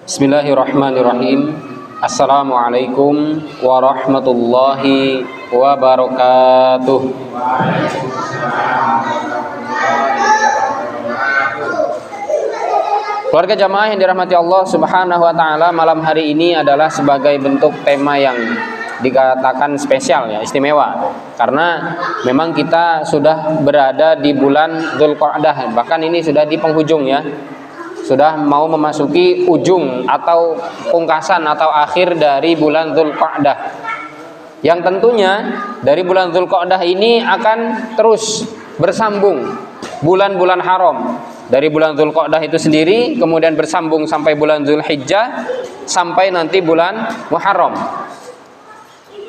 Bismillahirrahmanirrahim. Assalamualaikum warahmatullahi wabarakatuh. Keluarga jamaah yang dirahmati Allah Subhanahu wa taala, malam hari ini adalah sebagai bentuk tema yang dikatakan spesial ya, istimewa. Karena memang kita sudah berada di bulan Dzulqa'dah, bahkan ini sudah di penghujung ya. Sudah mau memasuki ujung atau pungkasan atau akhir dari bulan Dzulqa'dah. Yang tentunya dari bulan Dzulqa'dah ini akan terus bersambung bulan-bulan haram. Dari bulan Dzulqa'dah itu sendiri kemudian bersambung sampai bulan Dzulhijjah sampai nanti bulan Muharram.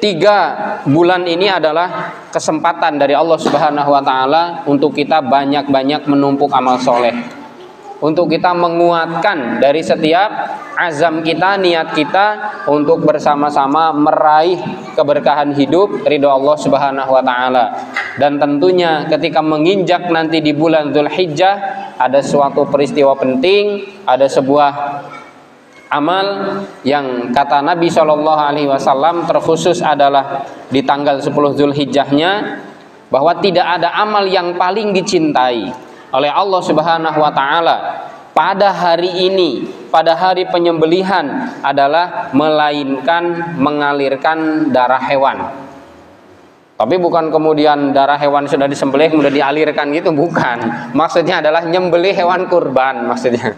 3 bulan ini adalah kesempatan dari Allah Subhanahu wa taala untuk kita banyak-banyak menumpuk amal soleh. Untuk kita menguatkan dari setiap azam kita, niat kita untuk bersama-sama meraih keberkahan hidup, ridho Allah Subhanahu wa taala. Dan tentunya ketika menginjak nanti di bulan Dzulhijjah ada suatu peristiwa penting, ada sebuah amal yang kata Nabi SAW terkhusus adalah di tanggal 10 Dzulhijjahnya, bahwa tidak ada amal yang paling dicintai oleh Allah Subhanahu wa taala pada hari ini, pada hari penyembelihan adalah melainkan mengalirkan darah hewan. Tapi bukan kemudian darah hewan sudah disembelih kemudian dialirkan gitu, bukan. Maksudnya adalah nyembelih hewan kurban maksudnya.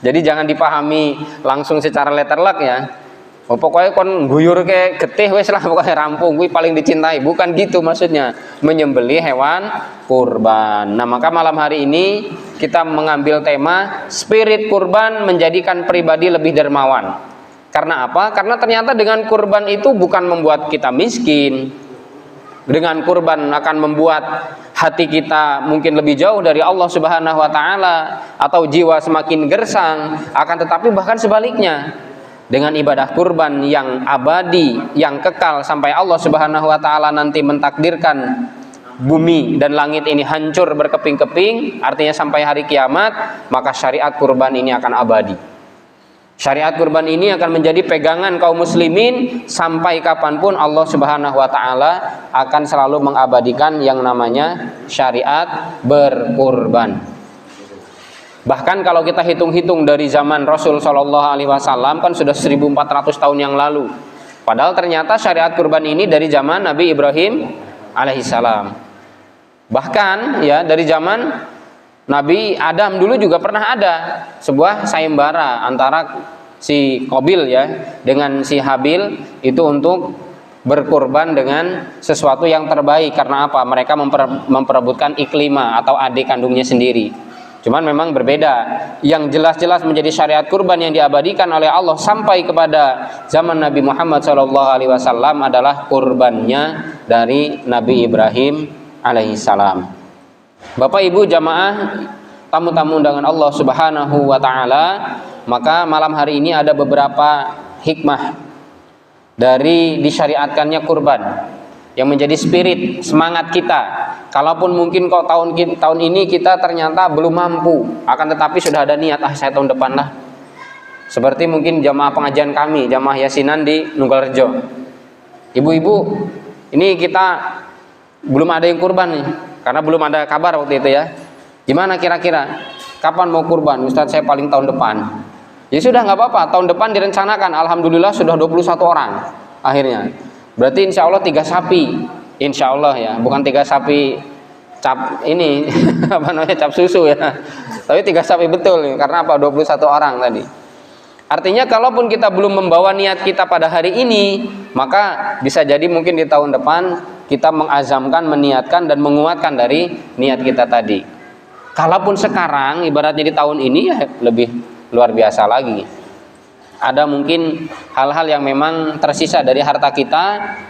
Jadi jangan dipahami langsung secara letterlock ya. Oh, pokoknya kon guyur ke getih wes lah, pokoknya rampung, gue paling dicintai. Bukan gitu maksudnya, menyembelih hewan kurban. Nah, maka malam hari ini kita mengambil tema spirit kurban menjadikan pribadi lebih dermawan. Karena apa? Karena ternyata dengan kurban itu bukan membuat kita miskin. Dengan kurban akan membuat hati kita mungkin lebih jauh dari Allah Subhanahu wa taala atau jiwa semakin gersang, akan tetapi bahkan sebaliknya. Dengan ibadah kurban yang abadi, yang kekal sampai Allah Subhanahu wa taala nanti mentakdirkan bumi dan langit ini hancur berkeping-keping, artinya sampai hari kiamat, maka syariat kurban ini akan abadi. Syariat kurban ini akan menjadi pegangan kaum muslimin sampai kapanpun Allah Subhanahu wa taala akan selalu mengabadikan yang namanya syariat berkurban. Bahkan kalau kita hitung-hitung dari zaman Rasul Shallallahu Alaihi Wasallam kan sudah 1400 tahun yang lalu. Padahal ternyata syariat kurban ini dari zaman Nabi Ibrahim alaihissalam. Bahkan ya dari zaman Nabi Adam dulu juga pernah ada sebuah sayembara antara si Qabil ya dengan si Habil itu untuk berkurban dengan sesuatu yang terbaik. Karena apa? Mereka memperebutkan iklima atau adik kandungnya sendiri. Cuman memang berbeda. Yang jelas-jelas menjadi syariat kurban yang diabadikan oleh Allah sampai kepada zaman Nabi Muhammad SAW adalah kurbannya dari Nabi Ibrahim alaihissalam. Bapak Ibu jamaah, tamu-tamu undangan Allah Subhanahu wa taala, maka malam hari ini ada beberapa hikmah dari disyariatkannya kurban yang menjadi spirit semangat kita. Kalaupun mungkin kok tahun ini kita ternyata belum mampu, akan tetapi sudah ada niat, saya tahun depan lah. Seperti mungkin jamaah pengajian kami, jamaah yasinan di Nunggalrejo. Ibu-ibu, ini kita belum ada yang kurban nih, karena belum ada kabar waktu itu ya. Gimana kira-kira? Kapan mau kurban? Ustadz, saya paling tahun depan. Ya sudah, nggak apa-apa, tahun depan direncanakan. Alhamdulillah sudah 21 orang akhirnya. Berarti insya Allah 3 sapi. Insya Allah ya, bukan 3 sapi cap ini apa namanya, cap susu ya, tapi 3 sapi betul nih. Karena apa? 21 orang tadi. Artinya kalaupun kita belum membawa niat kita pada hari ini, maka bisa jadi mungkin di tahun depan kita mengazamkan, meniatkan dan menguatkan dari niat kita tadi. Kalaupun sekarang ibaratnya di tahun ini ya lebih luar biasa lagi. Ada mungkin hal-hal yang memang tersisa dari harta kita,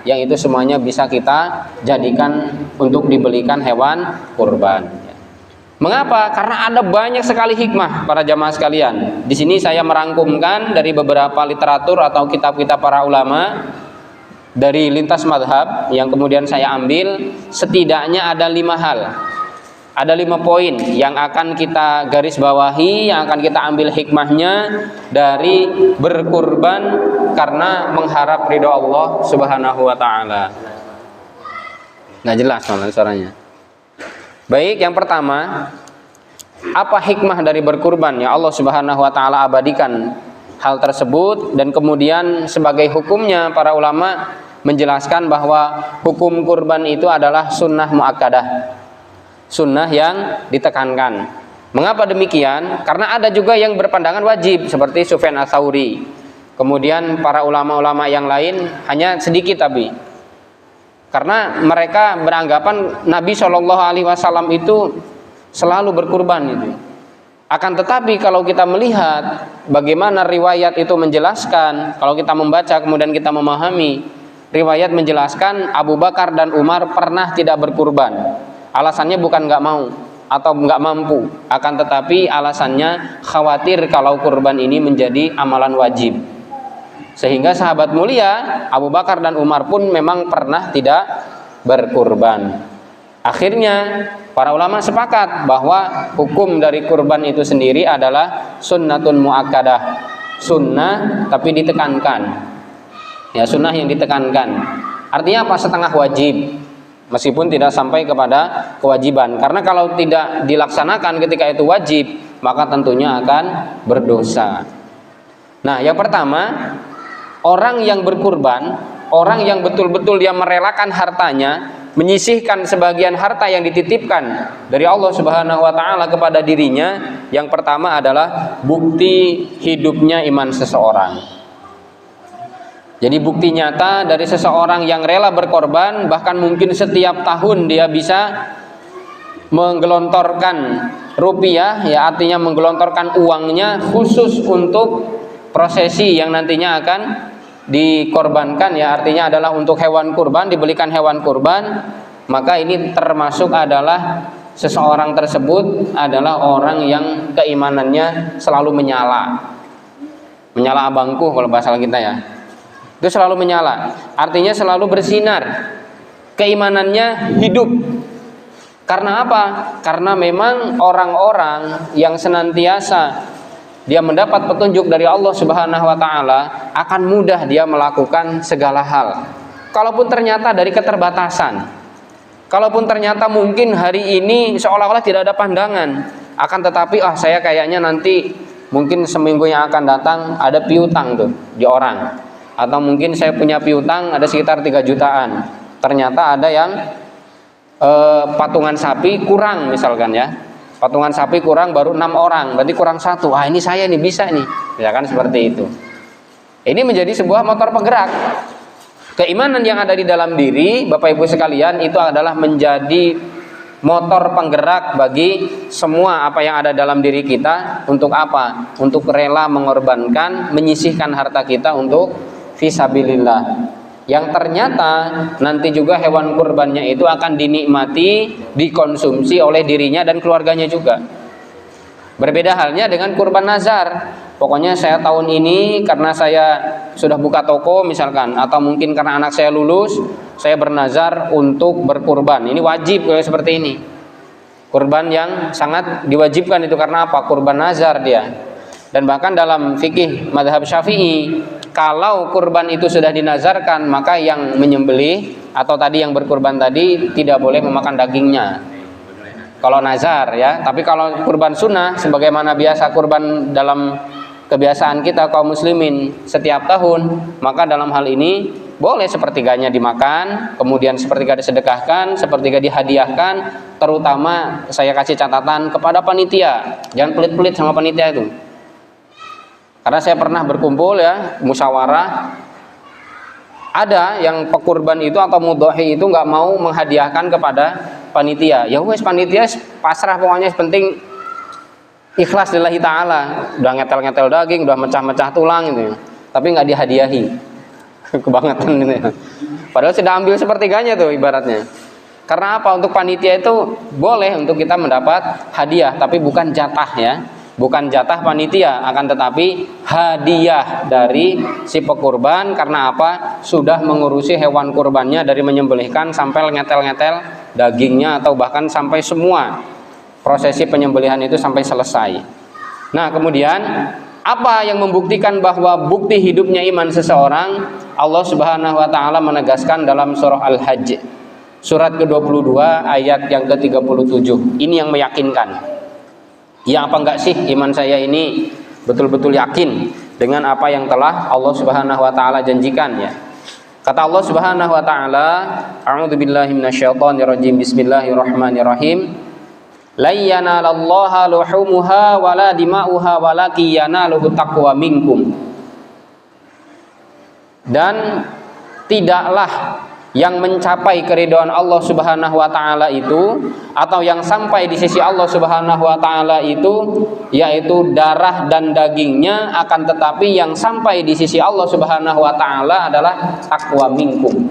yang itu semuanya bisa kita jadikan untuk dibelikan hewan kurban. Mengapa? Karena ada banyak sekali hikmah para jamaah sekalian. Di sini saya merangkumkan dari beberapa literatur atau kitab-kitab para ulama dari lintas madhab yang kemudian saya ambil, setidaknya ada 5 hal. Ada 5 poin yang akan kita garis bawahi, yang akan kita ambil hikmahnya dari berkurban karena mengharap ridho Allah Subhanahu wa taala. Nggak jelas malah suaranya. Baik, yang pertama, apa hikmah dari berkurban yang Allah Subhanahu wa taala abadikan hal tersebut, dan kemudian sebagai hukumnya para ulama menjelaskan bahwa hukum kurban itu adalah sunnah muakkadah. Sunnah yang ditekankan. Mengapa demikian? Karena ada juga yang berpandangan wajib seperti Sufyan Ats-Tsauri. Kemudian para ulama-ulama yang lain hanya sedikit tapi. Karena mereka beranggapan Nabi Shallallahu alaihi wasallam itu selalu berkurban itu. Akan tetapi kalau kita melihat bagaimana riwayat itu menjelaskan, kalau kita membaca kemudian kita memahami, riwayat menjelaskan Abu Bakar dan Umar pernah tidak berkurban. Alasannya bukan nggak mau atau nggak mampu, akan tetapi alasannya khawatir kalau kurban ini menjadi amalan wajib. Sehingga sahabat mulia Abu Bakar dan Umar pun memang pernah tidak berkurban. Akhirnya para ulama sepakat bahwa hukum dari kurban itu sendiri adalah sunnatun muakkadah, sunnah tapi ditekankan. Ya, sunnah yang ditekankan. Artinya apa? Setengah wajib. Meskipun tidak sampai kepada kewajiban, karena kalau tidak dilaksanakan ketika itu wajib, maka tentunya akan berdosa. Nah, yang pertama, orang yang berkurban, orang yang betul-betul dia merelakan hartanya, menyisihkan sebagian harta yang dititipkan dari Allah Subhanahu wa taala kepada dirinya, yang pertama adalah bukti hidupnya iman seseorang. Jadi bukti nyata dari seseorang yang rela berkorban, bahkan mungkin setiap tahun dia bisa menggelontorkan rupiah, ya artinya menggelontorkan uangnya khusus untuk prosesi yang nantinya akan dikorbankan, ya artinya adalah untuk hewan kurban, dibelikan hewan kurban, maka ini termasuk adalah seseorang tersebut adalah orang yang keimanannya selalu menyala abangku kalau bahasa kita ya. Itu selalu menyala, artinya selalu bersinar, keimanannya hidup. Karena apa? Karena memang orang-orang yang senantiasa dia mendapat petunjuk dari Allah Subhanahu wa taala akan mudah dia melakukan segala hal. Kalaupun ternyata dari keterbatasan, kalaupun ternyata mungkin hari ini seolah-olah tidak ada pandangan, akan tetapi saya kayaknya nanti mungkin seminggu yang akan datang ada piutang tuh di orang. Atau mungkin saya punya piutang ada sekitar 3 jutaan. Ternyata ada yang patungan sapi kurang misalkan ya. Patungan sapi kurang baru 6 orang, berarti kurang 1. Ini saya nih bisa nih. Ya kan seperti itu. Ini menjadi sebuah motor penggerak. Keimanan yang ada di dalam diri, Bapak Ibu sekalian, itu adalah menjadi motor penggerak bagi semua apa yang ada dalam diri kita. Untuk apa? Untuk rela mengorbankan, menyisihkan harta kita untuk fisabilillah, yang ternyata nanti juga hewan kurbannya itu akan dinikmati, dikonsumsi oleh dirinya dan keluarganya juga. Berbeda halnya dengan kurban nazar. Pokoknya saya tahun ini karena saya sudah buka toko misalkan, atau mungkin karena anak saya lulus, saya bernazar untuk berkurban. Ini wajib seperti ini. Kurban yang sangat diwajibkan itu karena apa? Kurban nazar dia. Dan bahkan dalam fikih mazhab Syafi'i, kalau kurban itu sudah dinazarkan, maka yang menyembelih atau tadi yang berkurban tadi tidak boleh memakan dagingnya. Kalau nazar ya, tapi kalau kurban sunnah sebagaimana biasa kurban dalam kebiasaan kita kaum muslimin setiap tahun, maka dalam hal ini boleh sepertiganya dimakan, kemudian sepertiga disedekahkan, sepertiga dihadiahkan, terutama saya kasih catatan kepada panitia, jangan pelit-pelit sama panitia itu. Karena saya pernah berkumpul ya, musyawarah, ada yang pekurban itu atau mudhohi itu nggak mau menghadiahkan kepada panitia. Ya wes panitia pasrah pokoknya, penting ikhlas lillahi ta'ala. Udah ngetel-ngetel daging, udah mecah-mecah tulang gitu. Tapi nggak dihadiahi. Kebangetan gitu ya. Padahal sudah ambil sepertiganya tuh ibaratnya. Karena apa? Untuk panitia itu boleh untuk kita mendapat hadiah, tapi bukan jatah ya. Bukan jatah panitia, akan tetapi hadiah dari si pekurban. Karena apa? Sudah mengurusi hewan kurbannya dari menyembelihkan sampai ngetel-ngetel dagingnya, atau bahkan sampai semua prosesi penyembelihan itu sampai selesai. Nah, kemudian apa yang membuktikan bahwa bukti hidupnya iman seseorang? Allah Subhanahu wa taala menegaskan dalam surah Al-Hajj surat ke-22 ayat yang ke-37. Ini yang meyakinkan. Ya apa enggak sih iman saya ini betul-betul yakin dengan apa yang telah Allah Subhanahu wa taala janjikan ya. Kata Allah Subhanahu wa taala, a'udzubillahi minasyaitonirrajim. Bismillahirrahmanirrahim. La yanalallaha luhumuha wala dima'uha walakin yanaluhu taqwa minkum. Dan tidaklah yang mencapai keridhaan Allah Subhanahu wa taala itu atau yang sampai di sisi Allah Subhanahu wa taala itu yaitu darah dan dagingnya, akan tetapi yang sampai di sisi Allah Subhanahu wa taala adalah taqwa minkum,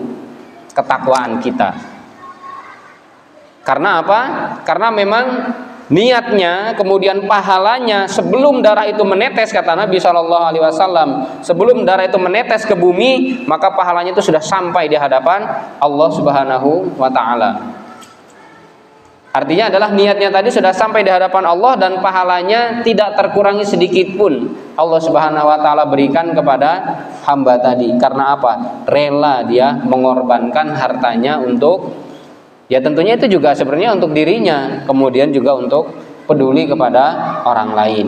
ketakwaan kita. Karena apa? Karena memang niatnya, kemudian pahalanya sebelum darah itu menetes, kata Nabi SAW, sebelum darah itu menetes ke bumi, maka pahalanya itu sudah sampai di hadapan Allah Subhanahu wa taala. Artinya adalah niatnya tadi sudah sampai di hadapan Allah dan pahalanya tidak terkurangi sedikit pun Allah Subhanahu wa taala berikan kepada hamba tadi. Karena apa? Rela dia mengorbankan hartanya untuk, ya tentunya itu juga sebenarnya untuk dirinya, kemudian juga untuk peduli kepada orang lain.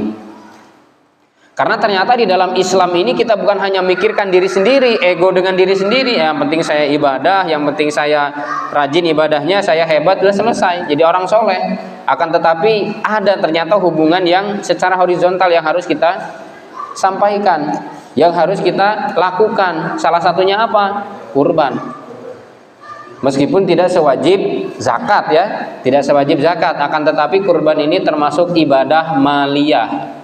Karena ternyata di dalam Islam ini kita bukan hanya mikirkan diri sendiri, ego dengan diri sendiri, yang penting saya ibadah, yang penting saya rajin ibadahnya, saya hebat, sudah selesai, jadi orang soleh. Akan tetapi ada ternyata hubungan yang secara horizontal yang harus kita sampaikan, yang harus kita lakukan. Salah satunya apa? Kurban. Meskipun tidak sewajib zakat ya, tidak sewajib zakat, akan tetapi kurban ini termasuk ibadah maliyah,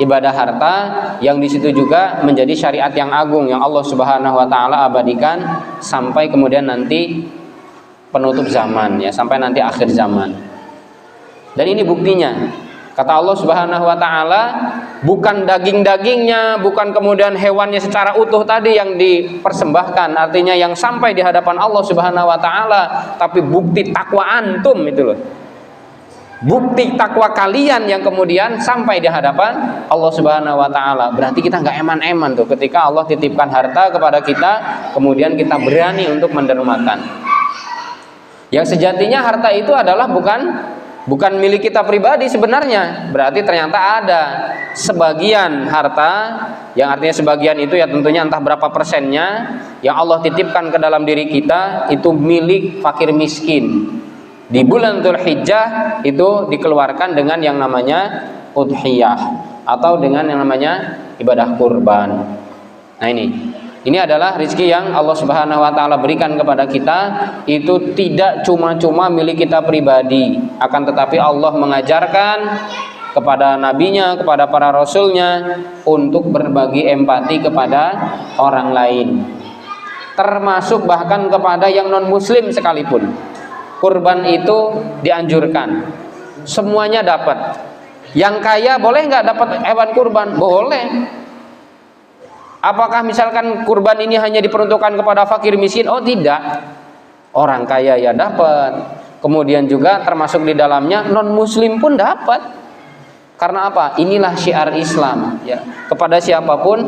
ibadah harta yang di situ juga menjadi syariat yang agung yang Allah Subhanahu wa taala abadikan sampai kemudian nanti penutup zaman ya, sampai nanti akhir zaman. Dan ini buktinya. Kata Allah Subhanahu wa taala, bukan daging-dagingnya, bukan kemudian hewannya secara utuh tadi yang dipersembahkan, artinya yang sampai di hadapan Allah Subhanahu wa taala, tapi bukti takwa antum itu loh. Bukti takwa kalian yang kemudian sampai di hadapan Allah Subhanahu wa taala. Berarti kita enggak eman-eman tuh ketika Allah titipkan harta kepada kita, kemudian kita berani untuk mendermakan. Yang sejatinya harta itu adalah bukan milik kita pribadi sebenarnya. Berarti ternyata ada sebagian harta, yang artinya sebagian itu ya tentunya entah berapa persennya, yang Allah titipkan ke dalam diri kita itu milik fakir miskin. Di bulan Dzulhijjah itu dikeluarkan dengan yang namanya udhiyah atau dengan yang namanya ibadah kurban. Nah ini adalah rezeki yang Allah Subhanahu wa taala berikan kepada kita, itu tidak cuma-cuma milik kita pribadi, akan tetapi Allah mengajarkan kepada nabinya, kepada para rasulnya untuk berbagi empati kepada orang lain, termasuk bahkan kepada yang non muslim sekalipun. Kurban itu dianjurkan, semuanya dapat. Yang kaya boleh nggak dapat hewan kurban? Boleh. Apakah misalkan kurban ini hanya diperuntukkan kepada fakir miskin? Oh tidak, orang kaya ya dapat. Kemudian juga termasuk di dalamnya non muslim pun dapat. Karena apa? Inilah syiar Islam ya. Kepada siapapun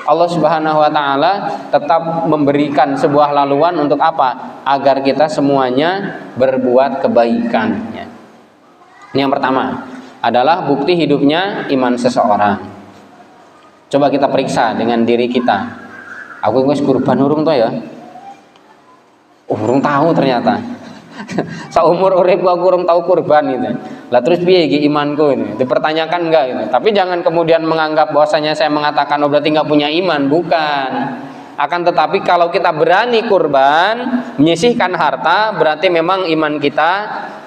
Allah Subhanahu wa taala tetap memberikan sebuah laluan untuk apa? Agar kita semuanya berbuat kebaikan ya. Ini yang pertama adalah bukti hidupnya iman seseorang. Coba kita periksa dengan diri kita. Aku wis kurban urung to ya? Urung tahu ternyata. Saumur urip aku urung tahu kurban gitu. Lah terus piye iki imanku ini? Dipertanyakan enggak gitu. Tapi jangan kemudian menganggap bahwasanya saya mengatakan oh berarti enggak punya iman, bukan. Akan tetapi kalau kita berani kurban, menyisihkan harta, berarti memang iman kita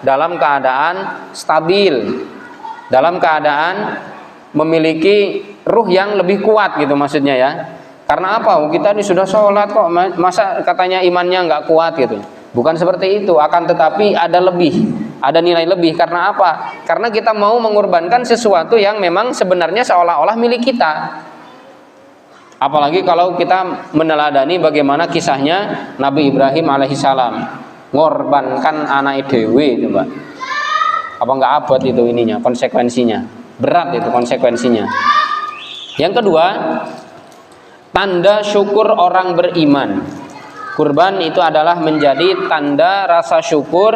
dalam keadaan stabil, dalam keadaan memiliki ruh yang lebih kuat gitu maksudnya ya. Karena apa? Kita ini sudah sholat kok, masa katanya imannya nggak kuat gitu. Bukan seperti itu, akan tetapi ada lebih, ada nilai lebih. Karena apa? Karena kita mau mengorbankan sesuatu yang memang sebenarnya seolah-olah milik kita. Apalagi kalau kita meneladani bagaimana kisahnya Nabi Ibrahim alaihissalam ngorbankan anak dewe, coba. Apa nggak abot itu ininya, konsekuensinya. Berat itu konsekuensinya. Yang kedua, tanda syukur orang beriman. Kurban itu adalah menjadi tanda rasa syukur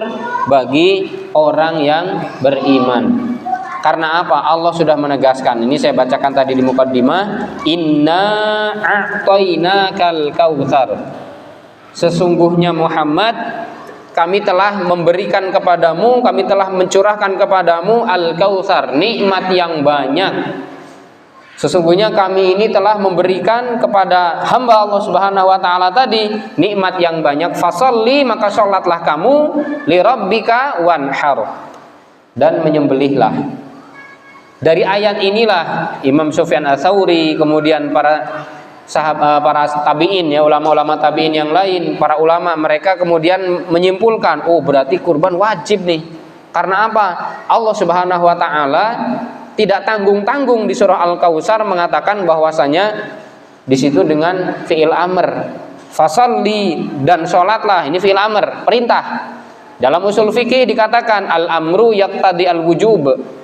bagi orang yang beriman. Karena apa? Allah sudah menegaskan. Ini saya bacakan tadi di mukaddimah, inna a'tainakal kautsar. Sesungguhnya Muhammad, kami telah memberikan kepadamu, kami telah mencurahkan kepadamu al-kautsar, nikmat yang banyak. Sesungguhnya kami ini telah memberikan kepada hamba Allah Subhanahu wa taala tadi nikmat yang banyak. Fasholli, maka sholatlah kamu, li rabbika wanhar, dan menyembelihlah. Dari ayat inilah Imam Sufyan Ats-Tsauri, kemudian para tabi'in ya, ulama-ulama tabi'in yang lain, para ulama, mereka kemudian menyimpulkan, oh berarti kurban wajib nih. Karena apa? Allah Subhanahu wa taala tidak tanggung-tanggung di surah Al-Kautsar mengatakan bahwasanya di situ dengan fi'il amr, fasholli, dan sholatlah. Ini fi'il amr, perintah. Dalam usul fikih dikatakan al-amru yaqtadi al-wujub.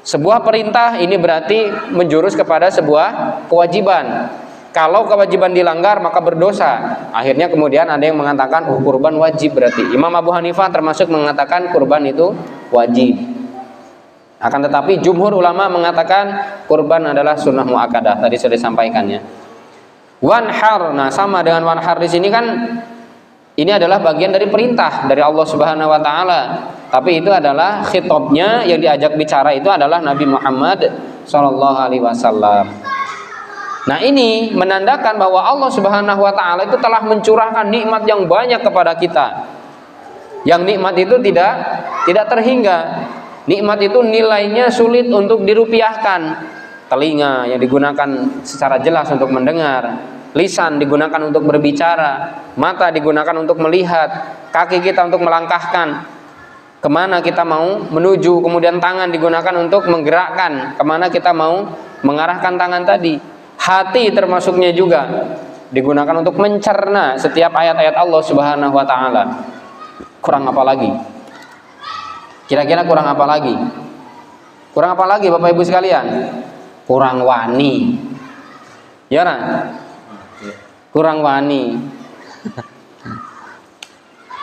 Sebuah perintah ini berarti menjurus kepada sebuah kewajiban. Kalau kewajiban dilanggar maka berdosa. Akhirnya kemudian ada yang mengatakan kurban wajib berarti. Imam Abu Hanifah termasuk mengatakan kurban itu wajib. Akan tetapi jumhur ulama mengatakan kurban adalah sunnah muakkadah. Tadi sudah disampaikan ya. Wanhar, nah sama dengan wanhar di sini kan ini adalah bagian dari perintah dari Allah Subhanahu wa taala. Tapi itu adalah khitabnya, yang diajak bicara itu adalah Nabi Muhammad sallallahu alaihi wasallam. Nah, ini menandakan bahwa Allah Subhanahu wa taala itu telah mencurahkan nikmat yang banyak kepada kita. Yang nikmat itu tidak terhingga. Nikmat itu nilainya sulit untuk dirupiahkan. Telinga yang digunakan secara jelas untuk mendengar, lisan digunakan untuk berbicara, mata digunakan untuk melihat, kaki kita untuk melangkahkan kemana kita mau menuju, kemudian tangan digunakan untuk menggerakkan kemana kita mau mengarahkan tangan tadi. Hati termasuknya juga digunakan untuk mencerna setiap ayat-ayat Allah Subhanahu wa taala. Kurang apa lagi? Kira-kira kurang apa lagi? Kurang apa lagi Bapak Ibu sekalian? Kurang wani. Ya kan? Kurang wani.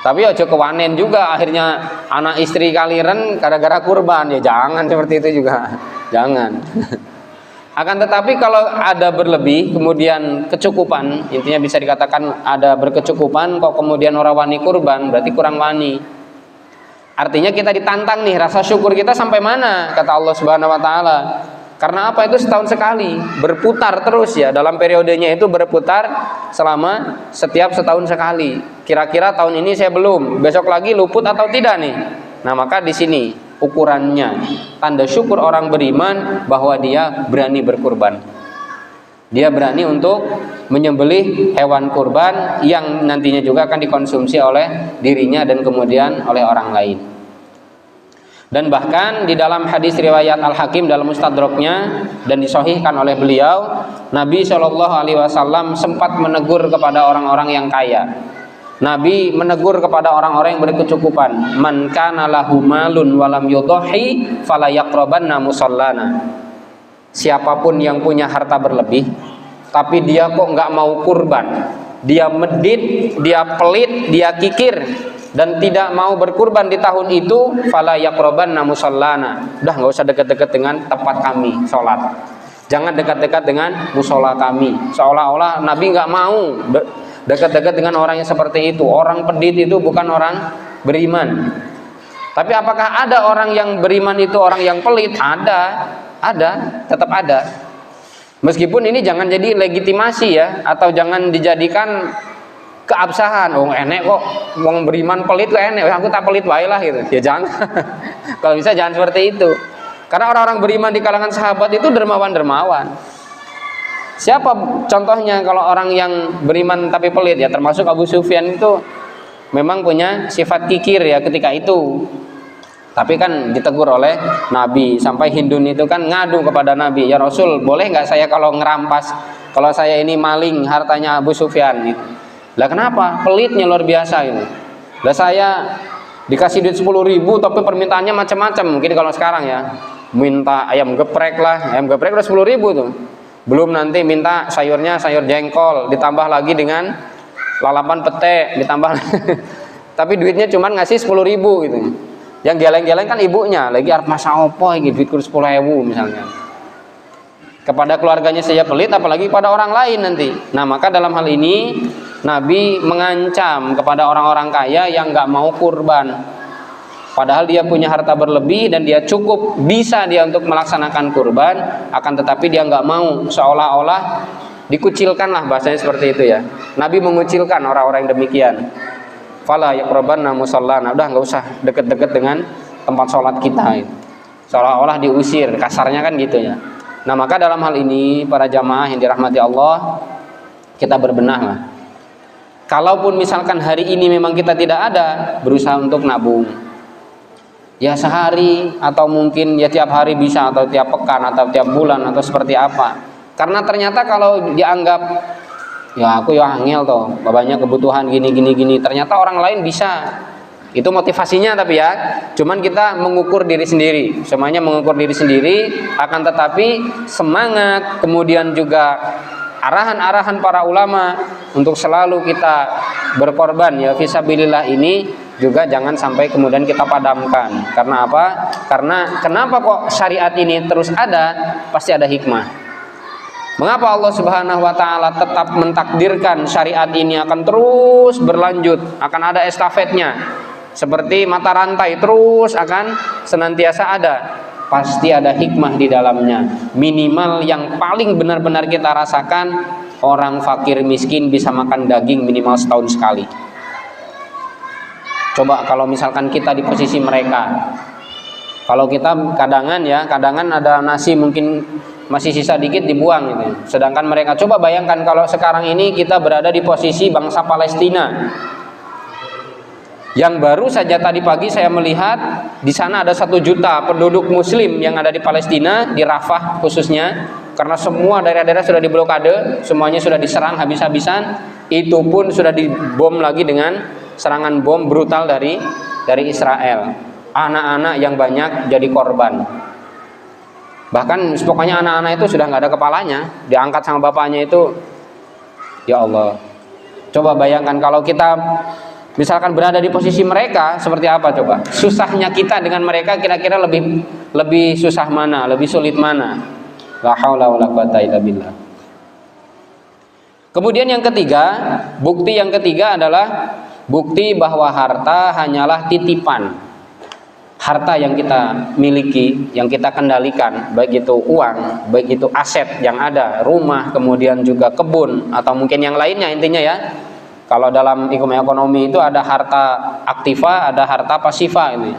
Tapi ojo kewanen juga akhirnya anak istri kaliren gara-gara kurban, ya jangan seperti itu juga. Jangan. Akan tetapi kalau ada berlebih kemudian kecukupan, intinya bisa dikatakan ada berkecukupan kok kemudian orang wani kurban, berarti kurang wani. Artinya kita ditantang nih, rasa syukur kita sampai mana, kata Allah Subhanahu wa taala. Karena apa? Itu setahun sekali, berputar terus ya, dalam periodenya itu berputar selama setiap setahun sekali. Kira-kira tahun ini saya belum, besok lagi luput atau tidak nih. Nah, maka di sini ukurannya tanda syukur orang beriman bahwa dia berani berkurban. Dia berani untuk menyembelih hewan kurban yang nantinya juga akan dikonsumsi oleh dirinya dan kemudian oleh orang lain. Dan bahkan di dalam hadis riwayat Al-Hakim dalam Mustadraknya dan disahihkan oleh beliau, Nabi Shallallahu alaihi wasallam sempat menegur kepada orang-orang yang kaya. Nabi menegur kepada orang-orang yang berkecukupan, man kana lahu malun walam yudhi fala yaqrabanna musallana. Siapapun yang punya harta berlebih tapi dia kok nggak mau kurban, dia medit, dia pelit, dia kikir dan tidak mau berkurban di tahun itu, fala yaqrabanna musallana. Udah nggak usah dekat-dekat dengan tempat kami sholat, jangan dekat-dekat dengan musola kami. Seolah-olah Nabi nggak mau dekat-dekat dengan orang yang seperti itu. Orang pedit itu bukan orang beriman. Tapi apakah ada orang yang beriman itu orang yang pelit? Ada, tetap ada. Meskipun ini jangan jadi legitimasi ya, atau jangan dijadikan keabsahan. Oh enek kok wong beriman pelit kok enek, aku tak pelit wae lah gitu. Ya jangan. Kalau bisa jangan seperti itu. Karena orang-orang beriman di kalangan sahabat itu dermawan-dermawan. Siapa contohnya kalau orang yang beriman tapi pelit? Ya termasuk Abu Sufyan itu memang punya sifat kikir ya ketika itu. Tapi kan ditegur oleh Nabi, sampai Hindun itu kan ngadu kepada Nabi, ya Rasul, boleh nggak saya kalau ngerampas, kalau saya ini maling hartanya Abu Sufyan gitu. Lah kenapa? Pelitnya luar biasa itu. Lah saya Dikasih duit 10.000 tapi permintaannya macam-macam. Mungkin kalau sekarang ya, minta ayam geprek lah, ayam geprek udah 10.000 tuh. Belum nanti minta sayurnya sayur jengkol, ditambah lagi dengan lalapan pete, ditambah tapi duitnya cuma ngasih 10.000 gitu. Yang geleng-geleng kan ibunya, lagi arep masak opo iki duitku 10.000 misalnya. Kepada keluarganya saja pelit, apalagi pada orang lain nanti. Nah, maka dalam hal ini Nabi mengancam kepada orang-orang kaya yang nggak mau kurban. Padahal dia punya harta berlebih dan dia cukup bisa dia untuk melaksanakan kurban, akan tetapi dia nggak mau, seolah-olah dikucilkan lah bahasanya seperti itu ya. Nabi mengucilkan orang-orang yang demikian. Fala yaqrabanna musallana, udah nggak usah deket-deket dengan tempat sholat kita. Seolah-olah diusir, kasarnya kan gitu ya. Nah, maka dalam hal ini para jamaah yang dirahmati Allah, kita berbenah lah. Kalaupun misalkan hari ini memang kita tidak ada, berusaha untuk nabung. Ya sehari atau mungkin ya tiap hari bisa, atau tiap pekan atau tiap bulan atau seperti apa. Karena ternyata kalau dianggap ya aku ya angel toh, banyak kebutuhan gini, ternyata orang lain bisa. Itu motivasinya, tapi ya cuman kita mengukur diri sendiri, semuanya mengukur diri sendiri. Akan tetapi semangat, kemudian juga arahan-arahan para ulama untuk selalu kita berkorban ya fisabilillah ini juga jangan sampai kemudian kita padamkan. Karena apa? Karena kenapa kok syariat ini terus ada? Pasti ada hikmah. Mengapa Allah Subhanahu wa taala tetap mentakdirkan syariat ini akan terus berlanjut, akan ada estafetnya. Seperti mata rantai terus akan senantiasa ada. Pasti ada hikmah di dalamnya. Minimal yang paling benar-benar kita rasakan, orang fakir miskin bisa makan daging minimal setahun sekali. Coba kalau misalkan kita di posisi mereka. Kalau kita kadangan ada nasi mungkin masih sisa dikit dibuang gitu. Sedangkan mereka, coba bayangkan kalau sekarang ini kita berada di posisi bangsa Palestina. Yang baru saja tadi pagi saya melihat di sana ada 1 juta penduduk Muslim yang ada di Palestina, di Rafah khususnya, karena semua daerah-daerah sudah diblokade, semuanya sudah diserang habis-habisan. Itu pun sudah dibom lagi dengan serangan bom brutal dari Israel. Anak-anak yang banyak jadi korban. Bahkan pokoknya anak-anak itu sudah nggak ada kepalanya, diangkat sama bapaknya itu. Ya Allah, coba bayangkan kalau kita misalkan berada di posisi mereka, seperti apa coba? Susahnya kita dengan mereka kira-kira lebih susah mana, lebih sulit mana? La haula wala quwata illa billah. Kemudian yang ketiga, bukti yang ketiga adalah bukti bahwa harta hanyalah titipan. Harta yang kita miliki, yang kita kendalikan, baik itu uang, baik itu aset yang ada, rumah, kemudian juga kebun atau mungkin yang lainnya, intinya ya. Kalau dalam ekonomi itu ada harta aktiva, ada harta pasiva ini.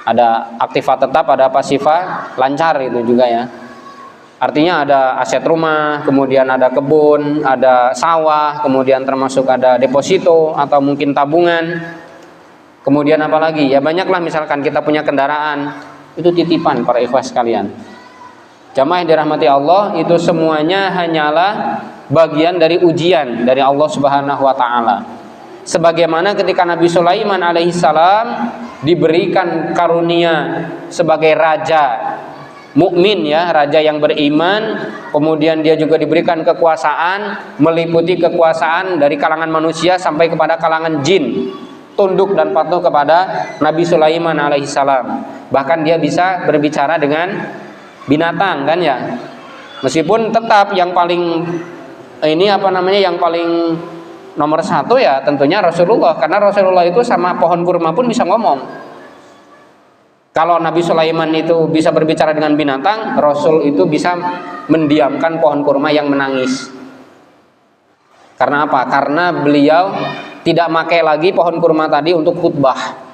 Ada aktiva tetap, ada pasiva lancar itu juga ya. Artinya ada aset rumah, kemudian ada kebun, ada sawah, kemudian termasuk ada deposito atau mungkin tabungan. Kemudian apa lagi? Ya banyaklah, misalkan kita punya kendaraan, itu titipan para ikhwah sekalian. Jamaah yang dirahmati Allah, itu semuanya hanyalah bagian dari ujian dari Allah Subhanahu wa taala. Sebagaimana ketika Nabi Sulaiman alaihissalam diberikan karunia sebagai raja mukmin ya, raja yang beriman, kemudian dia juga diberikan kekuasaan, meliputi kekuasaan dari kalangan manusia sampai kepada kalangan jin, tunduk dan patuh kepada Nabi Sulaiman alaihissalam. Bahkan dia bisa berbicara dengan binatang kan ya. Meskipun tetap yang paling yang paling nomor 1 ya tentunya Rasulullah, karena Rasulullah itu sama pohon kurma pun bisa ngomong. Kalau Nabi Sulaiman itu bisa berbicara dengan binatang, Rasul itu bisa mendiamkan pohon kurma yang menangis. Karena apa? Karena beliau tidak pakai lagi pohon kurma tadi untuk khutbah.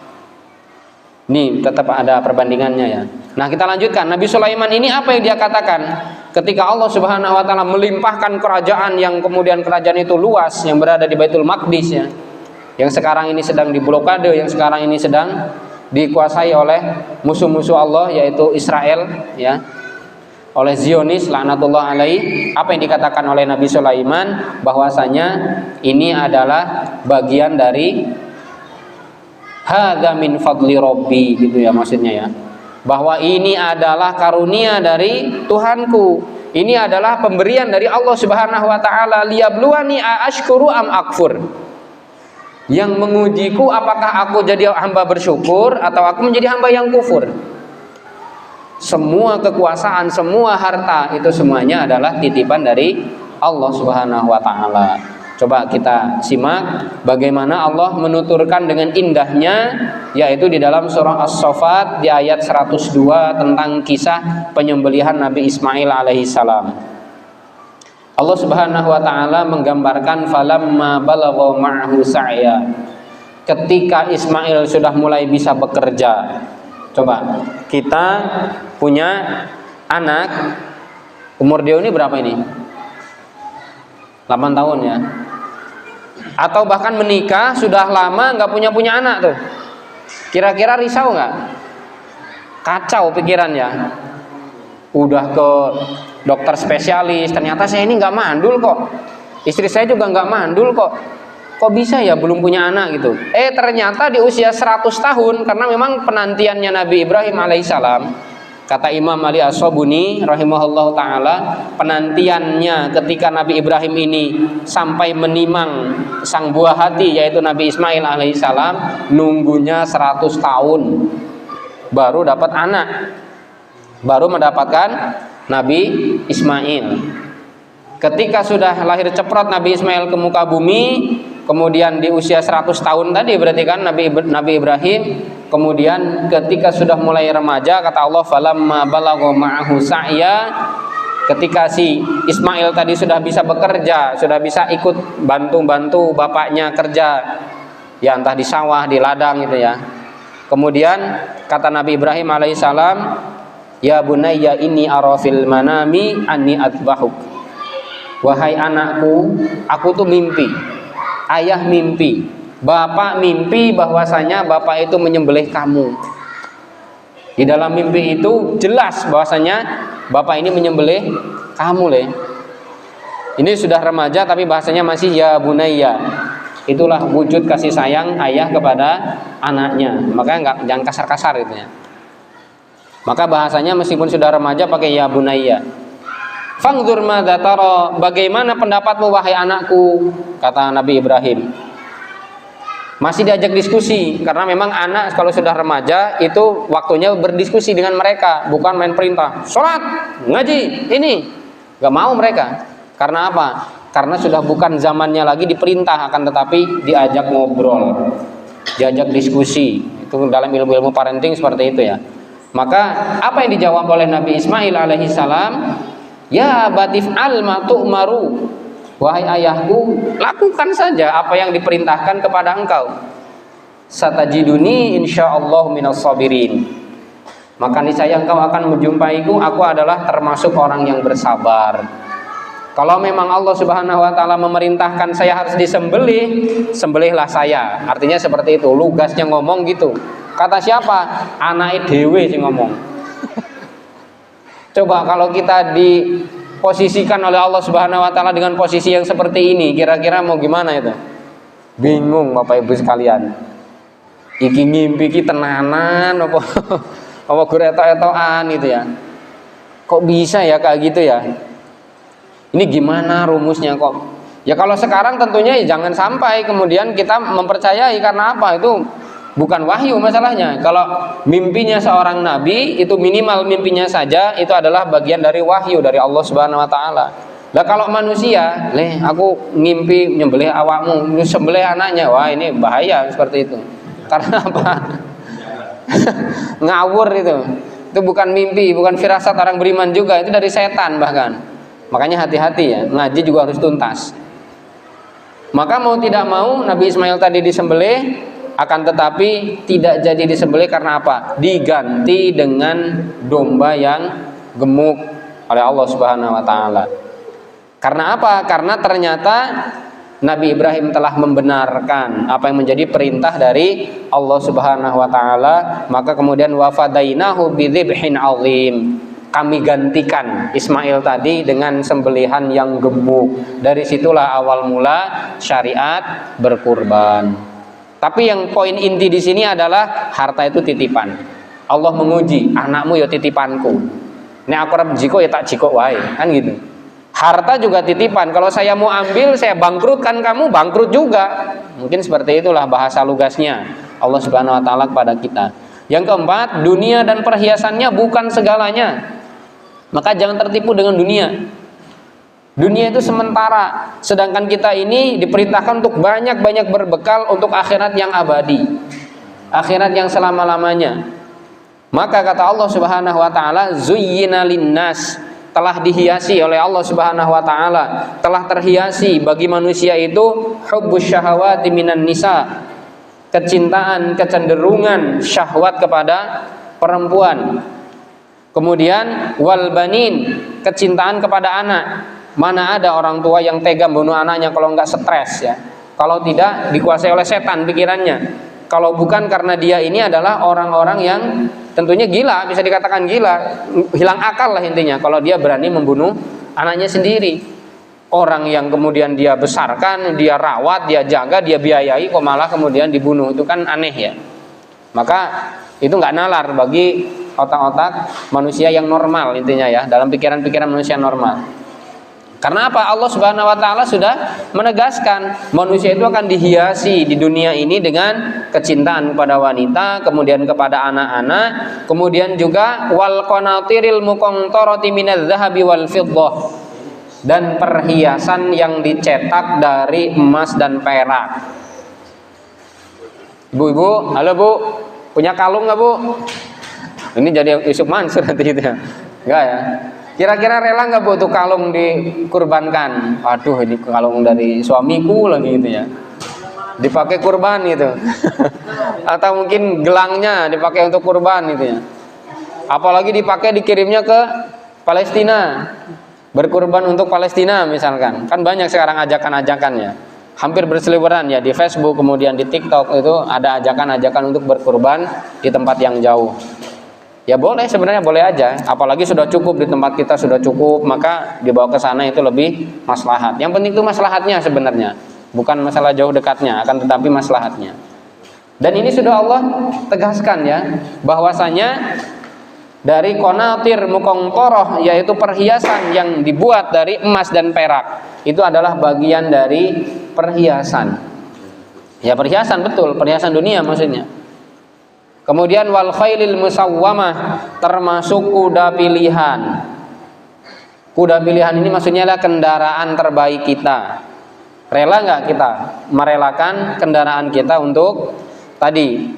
Nih tetap ada perbandingannya ya. Nah kita lanjutkan. Nabi Sulaiman ini apa yang dia katakan? Ketika Allah Subhanahu wa taala melimpahkan kerajaan yang kemudian kerajaan itu luas, yang berada di Baitul Maqdis ya, yang sekarang ini sedang diblokade, yang sekarang ini sedang dikuasai oleh musuh-musuh Allah yaitu Israel ya, oleh Zionis laknatullah alaih. Apa yang dikatakan oleh Nabi Sulaiman? Bahwasanya ini adalah bagian dari Hadza min fadli rabbi, gitu ya maksudnya ya. Bahwa ini adalah karunia dari Tuhanku. Ini adalah pemberian dari Allah Subhanahu wa taala, liyabluwani aashkuru am akfur. Yang mengujiku apakah aku jadi hamba bersyukur atau aku menjadi hamba yang kufur. Semua kekuasaan, semua harta itu semuanya adalah titipan dari Allah Subhanahu wa taala. Coba kita simak bagaimana Allah menuturkan dengan indahnya, yaitu di dalam surah As-Saffat di ayat 102 tentang kisah penyembelihan Nabi Ismail alaihissalam. Allah Subhanahu wa taala menggambarkan falamma balagha ma'hu sa'ya. Ketika Ismail sudah mulai bisa bekerja. Coba kita punya anak, umur dia ini berapa ini? 8 tahun ya. Atau bahkan menikah sudah lama nggak punya anak tuh. Kira-kira risau nggak? Kacau pikirannya. Udah ke dokter spesialis, ternyata saya ini nggak mandul kok. Istri saya juga nggak mandul kok. Kok bisa ya belum punya anak gitu? Ternyata di usia 100 tahun, karena memang penantiannya Nabi Ibrahim alaihissalam. Kata Imam Ali As-Sabuni rahimahullah ta'ala, penantiannya ketika Nabi Ibrahim ini sampai menimang sang buah hati yaitu Nabi Ismail alaihissalam, nunggunya 100 tahun baru dapat anak, baru mendapatkan Nabi Ismail. Ketika sudah lahir ceprot Nabi Ismail ke muka bumi, kemudian di usia 100 tahun tadi berarti kan Nabi Ibrahim. Kemudian ketika sudah mulai remaja, kata Allah falamma balagha ma'ahu sa'ya, ketika si Ismail tadi sudah bisa bekerja, sudah bisa ikut bantu bapaknya kerja, ya entah di sawah, di ladang gitu ya. Kemudian kata Nabi Ibrahim alaihissalam, ya bunayya inni ara fil manami anni adbahuk. Wahai anakku, aku tuh mimpi, ayah mimpi, bapak mimpi bahwasanya bapak itu menyembelih kamu. Di dalam mimpi itu jelas bahwasanya bapak ini menyembelih kamu, Ini sudah remaja tapi bahasanya masih ya bunayya. Itulah wujud kasih sayang ayah kepada anaknya. Makanya jangan kasar-kasar gitu ya. Maka bahasanya meskipun sudah remaja pakai ya bunayya. Fangzur madza tara, bagaimana pendapatmu wahai anakku, kata Nabi Ibrahim. Masih diajak diskusi, karena memang anak kalau sudah remaja itu waktunya berdiskusi dengan mereka, bukan main perintah. Sholat, ngaji, ini gak mau mereka. Karena apa? Karena sudah bukan zamannya lagi diperintah, akan tetapi diajak ngobrol, diajak diskusi. Itu dalam ilmu-ilmu parenting seperti itu ya. Maka apa yang dijawab oleh Nabi Ismail alaihissalam? Ya batif al matu'maru, wahai ayahku, lakukan saja apa yang diperintahkan kepada engkau. Satajiduni insyaallah minas sabirin. Maka niscaya engkau akan menjumpaiku, aku adalah termasuk orang yang bersabar. Kalau memang Allah Subhanahu wa taala memerintahkan saya harus disembelih, sembelihlah saya. Artinya seperti itu, lugasnya ngomong gitu. Kata siapa? Anake dhewe sing ngomong. Coba kalau kita diposisikan oleh Allah Subhanahu wa taala dengan posisi yang seperti ini, kira-kira mau gimana itu? Bingung Bapak Ibu sekalian. Iki ngimpi iki tenanan apa guretok-etokan gitu ya. Kok bisa ya kayak gitu ya? Ini gimana rumusnya kok? Ya kalau sekarang tentunya jangan sampai kemudian kita mempercayai, karena apa? Itu bukan wahyu masalahnya. Kalau mimpinya seorang nabi itu minimal mimpinya saja itu adalah bagian dari wahyu dari Allah Subhanahu wa taala. Lah kalau manusia, aku ngimpi nyembelih awakmu, nyembelih anaknya. Wah, ini bahaya seperti itu. Karena apa? Ngawur itu. Itu bukan mimpi, bukan firasat orang beriman juga, itu dari setan bahkan. Makanya hati-hati ya, ngaji juga harus tuntas. Maka mau tidak mau Nabi Ismail tadi disembelih, akan tetapi tidak jadi disembelih karena apa? Diganti dengan domba yang gemuk oleh Allah Subhanahu wa taala. Karena apa? Karena ternyata Nabi Ibrahim telah membenarkan apa yang menjadi perintah dari Allah Subhanahu wa taala, maka kemudian wafadainahu bidzibhin azim. Kami gantikan Ismail tadi dengan sembelihan yang gemuk. Dari situlah awal mula syariat berkurban. Tapi yang poin inti di sini adalah harta itu titipan. Allah menguji, anakmu ya titipanku. Nek aku arep jiko ya tak jiko wae, kan gitu. Harta juga titipan. Kalau saya mau ambil, saya bangkrutkan kamu, bangkrut juga. Mungkin seperti itulah bahasa lugasnya Allah Subhanahu wa taala kepada kita. Yang keempat, dunia dan perhiasannya bukan segalanya. Maka jangan tertipu dengan dunia. Dunia itu sementara, sedangkan kita ini diperintahkan untuk banyak-banyak berbekal untuk akhirat yang abadi, akhirat yang selama-lamanya. Maka kata Allah Subhanahu wa taala, zuyyina linnas, telah dihiasi oleh Allah Subhanahu wa taala, telah terhiasi bagi manusia itu hubbus syahawati minan nisa, kecintaan, kecenderungan syahwat kepada perempuan. Kemudian wal banin, kecintaan kepada anak. Mana ada orang tua yang tega membunuh anaknya kalau enggak stres ya. Kalau tidak dikuasai oleh setan pikirannya. Kalau bukan karena dia ini adalah orang-orang yang tentunya gila, bisa dikatakan gila, hilang akal lah intinya kalau dia berani membunuh anaknya sendiri. Orang yang kemudian dia besarkan, dia rawat, dia jaga, dia biayai, kok malah kemudian dibunuh, itu kan aneh ya. Maka itu enggak nalar bagi otak-otak manusia yang normal intinya ya, dalam pikiran-pikiran manusia normal. Karena apa? Allah Subhanahu wa taala sudah menegaskan manusia itu akan dihiasi di dunia ini dengan kecintaan kepada wanita, kemudian kepada anak-anak, kemudian juga wal qanatiril muqantarati minadz dzahabi wal fiddah, dan perhiasan yang dicetak dari emas dan perak. Ibu-ibu, halo Bu, punya kalung nggak Bu? Ini jadi Yusuf Mansur nanti itu ya? Enggak ya? Kira-kira rela nggak Bu tuh kalung dikurbankan? Aduh, ini kalung dari suamiku lagi gitu ya, dipakai kurban gitu. Atau mungkin gelangnya dipakai untuk kurban gitu ya. Apalagi dipakai dikirimnya ke Palestina, berkurban untuk Palestina misalkan. Kan banyak sekarang ajakan-ajakannya, hampir berseliweran ya di Facebook, kemudian di TikTok itu ada ajakan-ajakan untuk berkurban di tempat yang jauh. Ya boleh, sebenarnya boleh aja. Apalagi sudah cukup di tempat kita, sudah cukup, maka dibawa ke sana itu lebih maslahat. Yang penting itu maslahatnya sebenarnya, bukan masalah jauh dekatnya, akan tetapi maslahatnya. Dan ini sudah Allah tegaskan ya, bahwasanya dari qanatir muqantarah, yaitu perhiasan yang dibuat dari emas dan perak, itu adalah bagian dari perhiasan. Ya perhiasan, betul, perhiasan dunia maksudnya. Kemudian wal khailil musawwamah, termasuk kuda pilihan. Kuda pilihan ini maksudnya adalah kendaraan terbaik kita. Rela nggak kita merelakan kendaraan kita untuk tadi,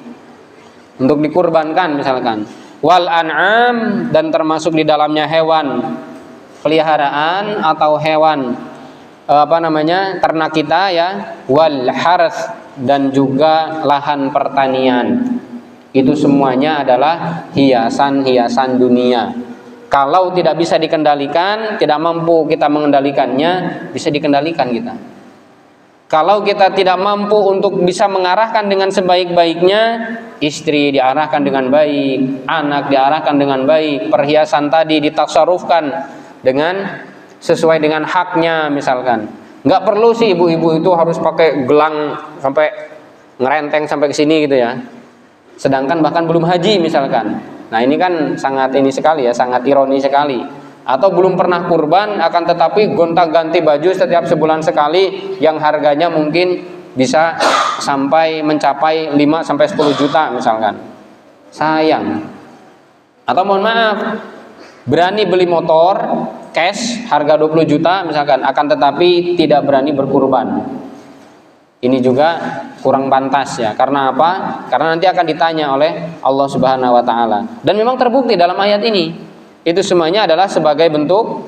untuk dikurbankan misalkan. Wal an'am, dan termasuk di dalamnya hewan peliharaan atau hewan ternak kita ya. Wal harth, dan juga lahan pertanian. Itu semuanya adalah hiasan-hiasan dunia. Kalau tidak bisa dikendalikan, tidak mampu kita mengendalikannya, bisa dikendalikan kita. Kalau kita tidak mampu untuk bisa mengarahkan dengan sebaik-baiknya, istri diarahkan dengan baik, anak diarahkan dengan baik, perhiasan tadi ditasarrufkan dengan sesuai dengan haknya misalkan. Nggak perlu sih ibu-ibu itu harus pakai gelang sampai ngerenteng sampai ke sini gitu ya. Sedangkan bahkan belum haji misalkan. Nah ini kan sangat ini sekali ya, sangat ironi sekali. Atau belum pernah kurban, akan tetapi gonta-ganti baju setiap sebulan sekali, yang harganya mungkin bisa sampai mencapai 5-10 juta misalkan. Sayang. Atau mohon maaf, berani beli motor cash harga 20 juta misalkan, akan tetapi tidak berani berkurban. Ini juga kurang pantas ya. Karena apa? Karena nanti akan ditanya oleh Allah Subhanahu wa taala. Dan memang terbukti dalam ayat ini, itu semuanya adalah sebagai bentuk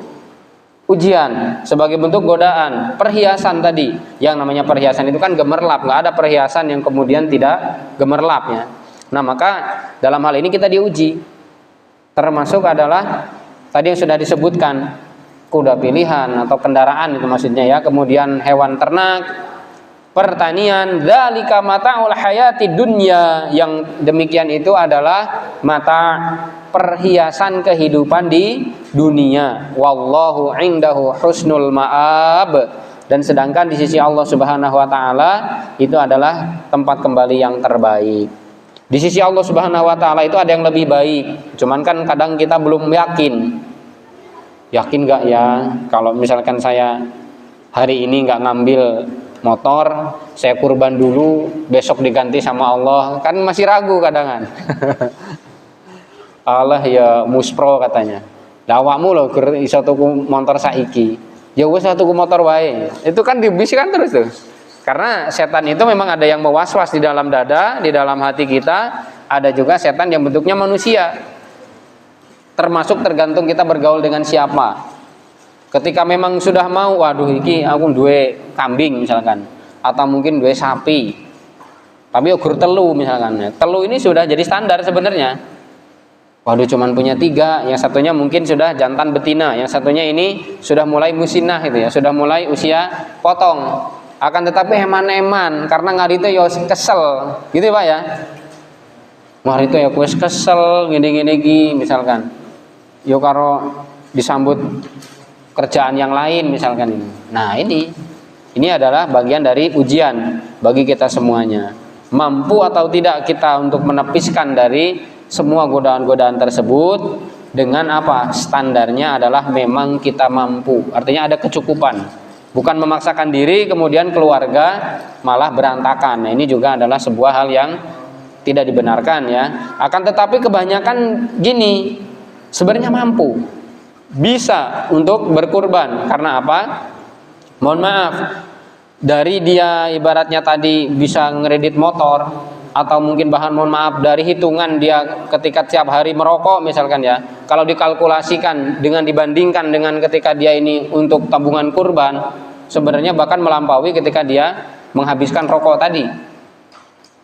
ujian, sebagai bentuk godaan. Perhiasan tadi, yang namanya perhiasan itu kan gemerlap, nggak ada perhiasan yang kemudian tidak gemerlap ya. Nah maka dalam hal ini kita diuji. Termasuk adalah tadi yang sudah disebutkan, kuda pilihan atau kendaraan itu maksudnya ya. Kemudian hewan ternak, pertanian, dzalika mata'ul hayati dunya, yang demikian itu adalah mata, perhiasan kehidupan di dunia. Wallahu indahu husnul ma'ab, Dan sedangkan di sisi Allah Subhanahu wa taala itu adalah tempat kembali yang terbaik. Di sisi Allah Subhanahu wa taala itu ada yang lebih baik. Cuman kan kadang kita belum yakin. Yakin gak ya kalau misalkan saya hari ini gak ngambil motor, saya kurban dulu, besok diganti sama Allah. Kan masih ragu kadangan. Allah ya muspro katanya. Lah awakmu lho iso tuku motor saiki. Ya wis tuku motor wae. Itu kan dibisikkan terus tuh. Karena setan itu memang ada yang mewaswas di dalam dada, di dalam hati kita, ada juga setan yang bentuknya manusia. Termasuk tergantung kita bergaul dengan siapa. Ketika memang sudah mau, waduh iki aku duwe kambing misalkan, atau mungkin duwe sapi. Tapi ukur telu misalkan. Telu ini sudah jadi standar sebenarnya. Waduh cuman punya 3, yang satunya mungkin sudah jantan betina, yang satunya ini sudah mulai musinah gitu ya, sudah mulai usia potong. Akan tetapi eman-eman karena ngari itu ya kesel, gitu Pak ya. Ngari itu ya kuis kesel gini-gini misalkan. Yo karo disambut kerjaan yang lain misalkan ini. Nah, ini adalah bagian dari ujian bagi kita semuanya. Mampu atau tidak kita untuk menepiskan dari semua godaan-godaan tersebut dengan apa? Standarnya adalah memang kita mampu. Artinya ada kecukupan. Bukan memaksakan diri kemudian keluarga malah berantakan. Nah, ini juga adalah sebuah hal yang tidak dibenarkan ya. Akan tetapi kebanyakan gini, sebenarnya mampu. Bisa untuk berkurban. Karena apa? Mohon maaf. Dari dia ibaratnya tadi bisa ngeredit motor, atau mungkin mohon maaf dari hitungan dia ketika tiap hari merokok misalkan ya, kalau dikalkulasikan dengan dibandingkan dengan ketika dia ini untuk tabungan kurban, sebenarnya bahkan melampaui ketika dia menghabiskan rokok tadi.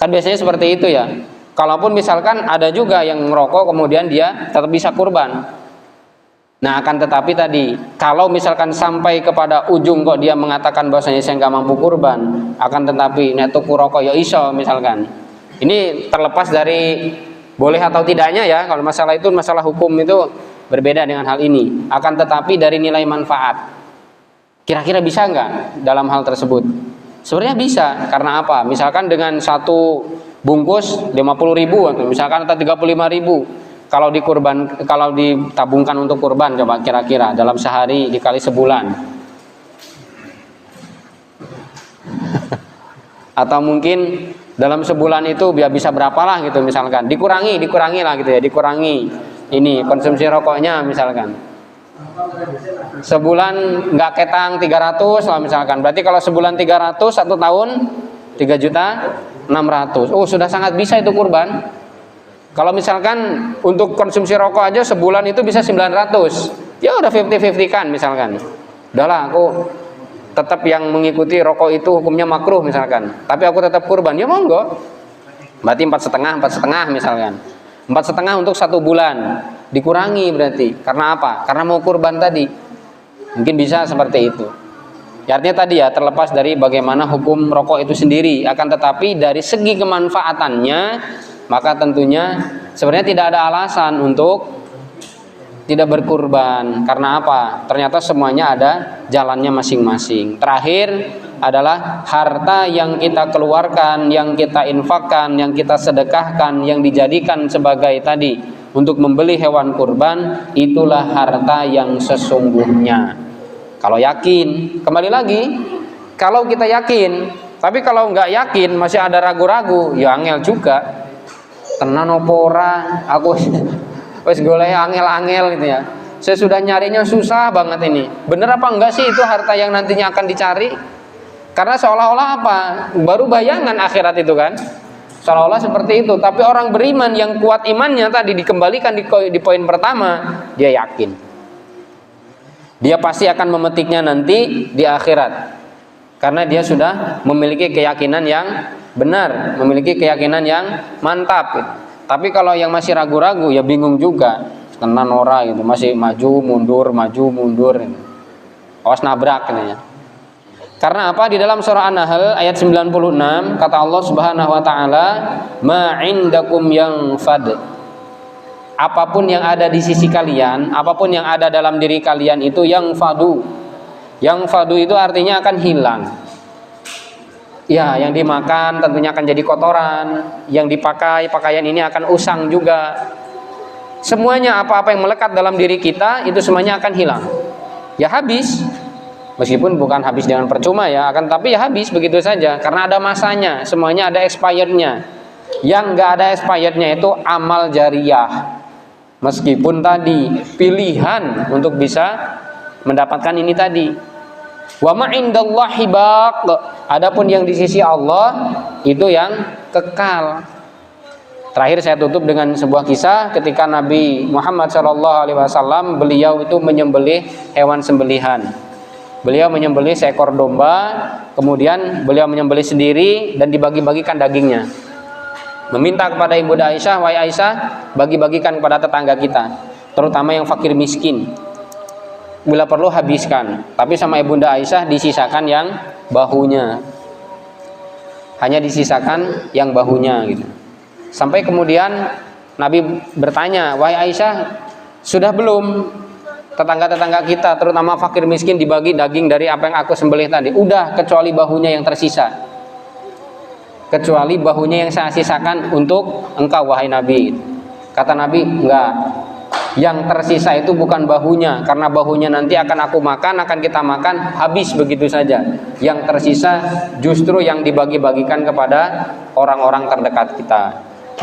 Kan biasanya seperti itu ya. Kalaupun misalkan ada juga yang merokok kemudian dia tetap bisa kurban. Nah akan tetapi tadi kalau misalkan sampai kepada ujung kok dia mengatakan bahwasanya saya nggak mampu kurban, akan tetapi nek tuku rokok ya iso misalkan. Ini terlepas dari boleh atau tidaknya ya. Kalau masalah itu, masalah hukum itu berbeda dengan hal ini. Akan tetapi dari nilai manfaat, kira-kira bisa nggak dalam hal tersebut? Sebenarnya bisa. Karena apa? Misalkan dengan satu bungkus 50.000 atau misalkan atau 35.000. Kalau ditabungkan untuk kurban, coba kira-kira dalam sehari dikali sebulan. Atau mungkin dalam sebulan itu biar bisa berapa lah gitu misalkan. Dikurangi lah gitu ya, dikurangi ini konsumsi rokoknya misalkan. Sebulan nggak ketang 300 lah misalkan. Berarti kalau sebulan 300, 1 tahun 3.600.000. Oh, sudah sangat bisa itu kurban. Kalau misalkan untuk konsumsi rokok aja sebulan itu bisa 900. Ya udah 50-50 kan misalkan. Udahlah aku tetap yang mengikuti rokok itu hukumnya makruh misalkan. Tapi aku tetap kurban. Ya monggo. Berarti 4,5 misalkan. 4,5 untuk 1 bulan. Dikurangi berarti. Karena apa? Karena mau kurban tadi. Mungkin bisa seperti itu. Ya, artinya tadi ya terlepas dari bagaimana hukum rokok itu sendiri. Akan tetapi dari segi kemanfaatannya, maka tentunya sebenarnya tidak ada alasan untuk tidak berkurban. Karena apa? Ternyata semuanya ada jalannya masing-masing. Terakhir adalah harta yang kita keluarkan, yang kita infakkan, yang kita sedekahkan, yang dijadikan sebagai tadi untuk membeli hewan kurban, itulah harta yang sesungguhnya. Kalau yakin, kembali lagi, kalau kita yakin, tapi kalau nggak yakin masih ada ragu-ragu, ya angel juga. Tenan opo ora, aku wis golek angel-angel gitu ya. Saya sudah nyarinya susah banget ini. Bener apa enggak sih itu harta yang nantinya akan dicari? Karena seolah-olah apa? Baru bayangan akhirat itu kan. Seolah-olah seperti itu. Tapi orang beriman yang kuat imannya tadi dikembalikan di poin pertama, dia yakin. Dia pasti akan memetiknya nanti di akhirat. Karena dia sudah memiliki keyakinan yang benar, memiliki keyakinan yang mantap gitu. Tapi kalau yang masih ragu-ragu ya bingung juga. Tenan ora gitu, masih maju mundur gitu. Awas nabrak gitu ya. Karena apa? Di dalam surah An-Nahl ayat 96 kata Allah Subhanahu wa taala, "Ma 'indakum yanfad." Apapun yang ada di sisi kalian, apapun yang ada dalam diri kalian itu yang fadu, Yang fadu itu artinya akan hilang. Ya, yang dimakan tentunya akan jadi kotoran, yang dipakai pakaian ini akan usang juga. Semuanya apa-apa yang melekat dalam diri kita itu semuanya akan hilang. Ya habis. Meskipun bukan habis dengan percuma ya, akan tapi ya habis begitu saja karena ada masanya, semuanya ada expirednya. Yang enggak ada expirednya itu amal jariyah. Meskipun tadi pilihan untuk bisa mendapatkan ini tadi. Wa ma indallahi baq. Adapun yang di sisi Allah itu yang kekal. Terakhir saya tutup dengan sebuah kisah ketika Nabi Muhammad SAW beliau itu menyembelih hewan sembelihan. Beliau menyembelih seekor domba, kemudian beliau menyembelih sendiri dan dibagi-bagikan dagingnya. Meminta kepada Ibunda Aisyah, wahai Aisyah, bagi-bagikan kepada tetangga kita, terutama yang fakir miskin. Bila perlu habiskan, tapi sama Ibunda Aisyah disisakan yang bahunya. Hanya disisakan yang bahunya gitu. Sampai kemudian Nabi bertanya, wahai Aisyah, sudah belum tetangga-tetangga kita, terutama fakir miskin, dibagi daging dari apa yang aku sembelih tadi? Udah, kecuali bahunya yang tersisa. Kecuali bahunya yang saya sisakan untuk engkau wahai Nabi. Kata Nabi, enggak. Yang tersisa itu bukan bahunya, karena bahunya nanti akan aku makan, akan kita makan, habis begitu saja. Yang tersisa justru yang dibagi-bagikan kepada orang-orang terdekat kita.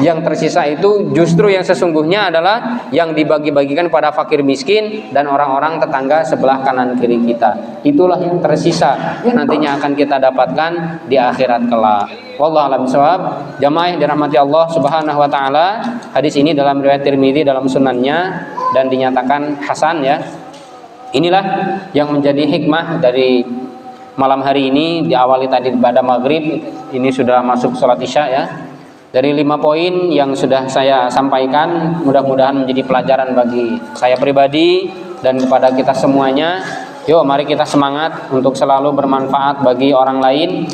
Yang tersisa itu justru yang sesungguhnya adalah yang dibagi-bagikan pada fakir miskin dan orang-orang tetangga sebelah kanan kiri kita. Itulah yang tersisa yang nantinya akan kita dapatkan di akhirat kelak. Wallahu a'lam bishawab. Jamaah dirahmati Allah Subhanahu wa taala. Hadis ini dalam riwayat Tirmidzi dalam sunannya dan dinyatakan hasan ya. Inilah yang menjadi hikmah dari malam hari ini, diawali tadi pada maghrib, ini sudah masuk sholat isya ya. Dari 5 poin yang sudah saya sampaikan, mudah-mudahan menjadi pelajaran bagi saya pribadi dan kepada kita semuanya. Yuk mari kita semangat untuk selalu bermanfaat bagi orang lain,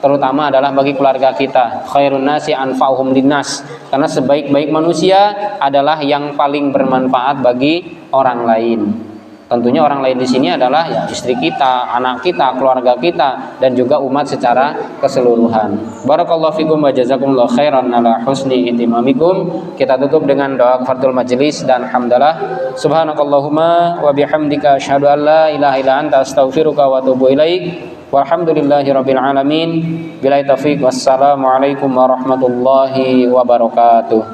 terutama adalah bagi keluarga kita. Khairun nasi anfa'uhum linnas. Karena sebaik-baik manusia adalah yang paling bermanfaat bagi orang lain. Tentunya orang lain di sini adalah ya istri kita, anak kita, keluarga kita, dan juga umat secara keseluruhan. Barakallahu fikum wa jazakumullahu khairan ala husni itimamikum. Kita tutup dengan doa kafaratul majelis dan hamdalah. Subhanakallahumma wa bihamdika asyhadu an la ilaha illa anta astaghfiruka wa atubu ilaik. Walhamdulillahirabbil alamin. Billahi taufiq. Wassalamualaikum warahmatullahi wabarakatuh.